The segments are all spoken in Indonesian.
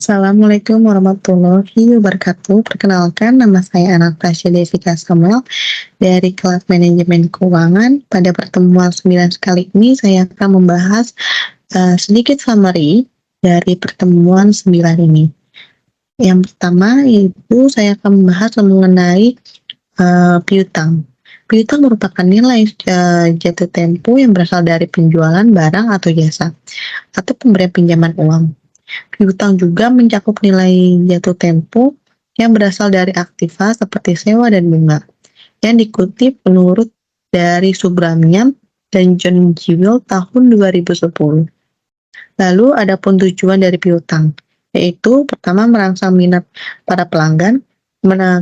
Assalamualaikum warahmatullahi wabarakatuh. Perkenalkan, nama saya Anastasia Devika Samuel dari kelas Manajemen Keuangan. Pada pertemuan 9 kali ini, saya akan membahas sedikit summary dari pertemuan 9 ini. Yang pertama, yaitu saya akan membahas mengenai piutang. Piutang merupakan nilai jatuh tempo yang berasal dari penjualan barang atau jasa, atau pemberian pinjaman uang. Piutang juga mencakup nilai jatuh tempo yang berasal dari aktiva seperti sewa dan bunga, yang dikutip menurut dari Subramaniam dan John Jewell tahun 2010. Lalu adapun tujuan dari piutang, yaitu pertama merangsang minat para pelanggan,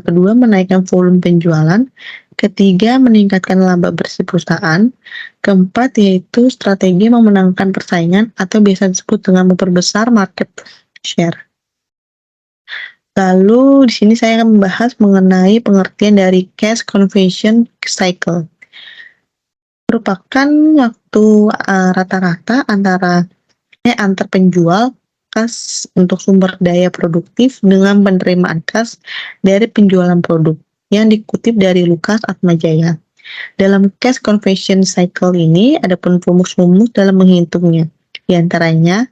kedua menaikkan volume penjualan, ketiga meningkatkan laba bersih perusahaan, keempat yaitu strategi memenangkan persaingan atau biasa disebut dengan memperbesar market share. Lalu di sini saya akan membahas mengenai pengertian dari cash conversion cycle. Merupakan waktu rata-rata antar penjual kas untuk sumber daya produktif dengan penerimaan kas dari penjualan produk, yang dikutip dari Lukas Atmajaya. Dalam cash conversion cycle ini ada rumus-rumus dalam menghitungnya. Di antaranya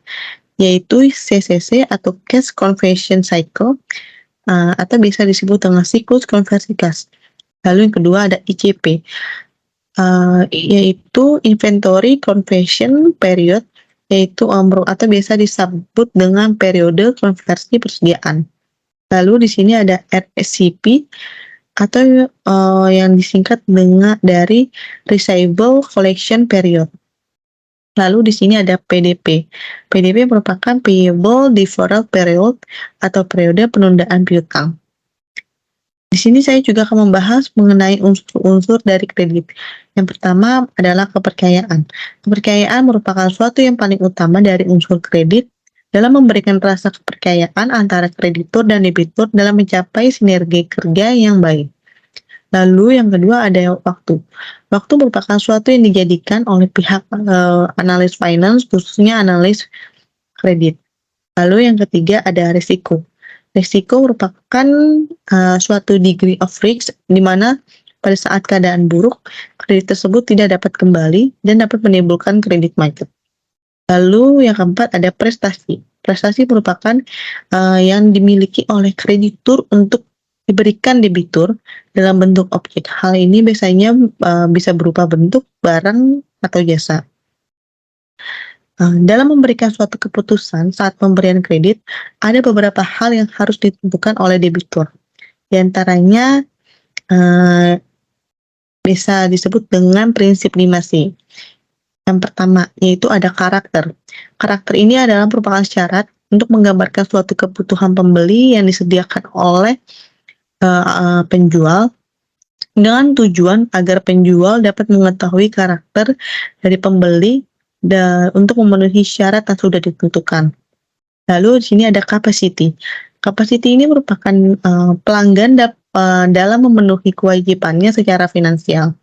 yaitu CCC atau cash conversion cycle atau bisa disebut dengan siklus konversi kas. Lalu yang kedua ada ICP, yaitu inventory conversion period, yaitu atau biasa disebut dengan periode konversi persediaan. Lalu di sini ada RSCP atau yang disingkat dengan dari Receivable Collection Period. Lalu di sini ada PDP. PDP merupakan Payable Deferral Period atau periode penundaan piutang. Di sini saya juga akan membahas mengenai unsur-unsur dari kredit. Yang pertama adalah kepercayaan. Kepercayaan merupakan suatu yang paling utama dari unsur kredit dalam memberikan rasa kepercayaan antara kreditur dan debitur dalam mencapai sinergi kerja yang baik. Lalu yang kedua ada waktu. Waktu merupakan suatu yang dijadikan oleh pihak analis finance, khususnya analis kredit. Lalu yang ketiga ada risiko. Risiko merupakan suatu degree of risk di mana pada saat keadaan buruk, kredit tersebut tidak dapat kembali dan dapat menimbulkan kredit macet. Lalu yang keempat ada prestasi. Prestasi merupakan yang dimiliki oleh kreditur untuk diberikan debitur dalam bentuk objek. Hal ini biasanya bisa berupa bentuk barang atau jasa. Dalam memberikan suatu keputusan saat pemberian kredit, ada beberapa hal yang harus ditentukan oleh debitur. Di antaranya bisa disebut dengan prinsip 5C. Yang pertama, yaitu ada karakter. Karakter ini adalah merupakan syarat untuk menggambarkan suatu kebutuhan pembeli yang disediakan oleh penjual dengan tujuan agar penjual dapat mengetahui karakter dari pembeli untuk memenuhi syarat yang sudah ditentukan. Lalu di sini ada capacity. Capacity ini merupakan pelanggan dalam memenuhi kewajibannya secara finansial.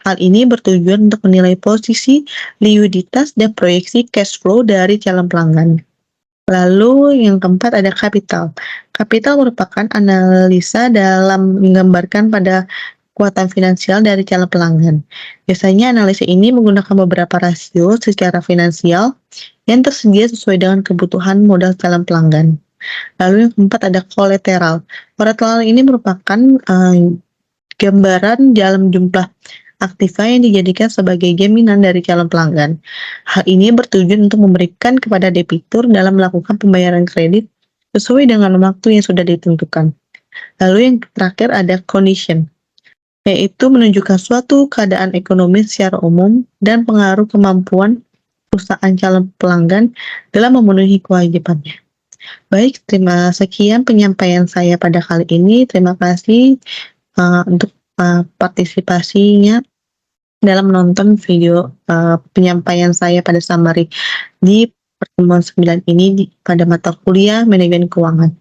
Hal ini bertujuan untuk menilai posisi, likuiditas, dan proyeksi cash flow dari calon pelanggan. Lalu yang keempat ada kapital. Kapital merupakan analisa dalam menggambarkan pada kekuatan finansial dari calon pelanggan. Biasanya analisis ini menggunakan beberapa rasio secara finansial yang tersedia sesuai dengan kebutuhan modal calon pelanggan. Lalu yang keempat ada kolateral. Kolateral ini merupakan gambaran dalam jumlah aktiva yang dijadikan sebagai jaminan dari calon pelanggan. Hal ini bertujuan untuk memberikan kepada debitur dalam melakukan pembayaran kredit sesuai dengan waktu yang sudah ditentukan. Lalu yang terakhir ada condition, yaitu menunjukkan suatu keadaan ekonomi secara umum dan pengaruh kemampuan perusahaan calon pelanggan dalam memenuhi kewajibannya. Baik, sekian penyampaian saya pada kali ini. Terima kasih untuk partisipasinya dalam menonton video penyampaian saya pada summary di pertemuan 9 ini pada mata kuliah Manajemen Keuangan.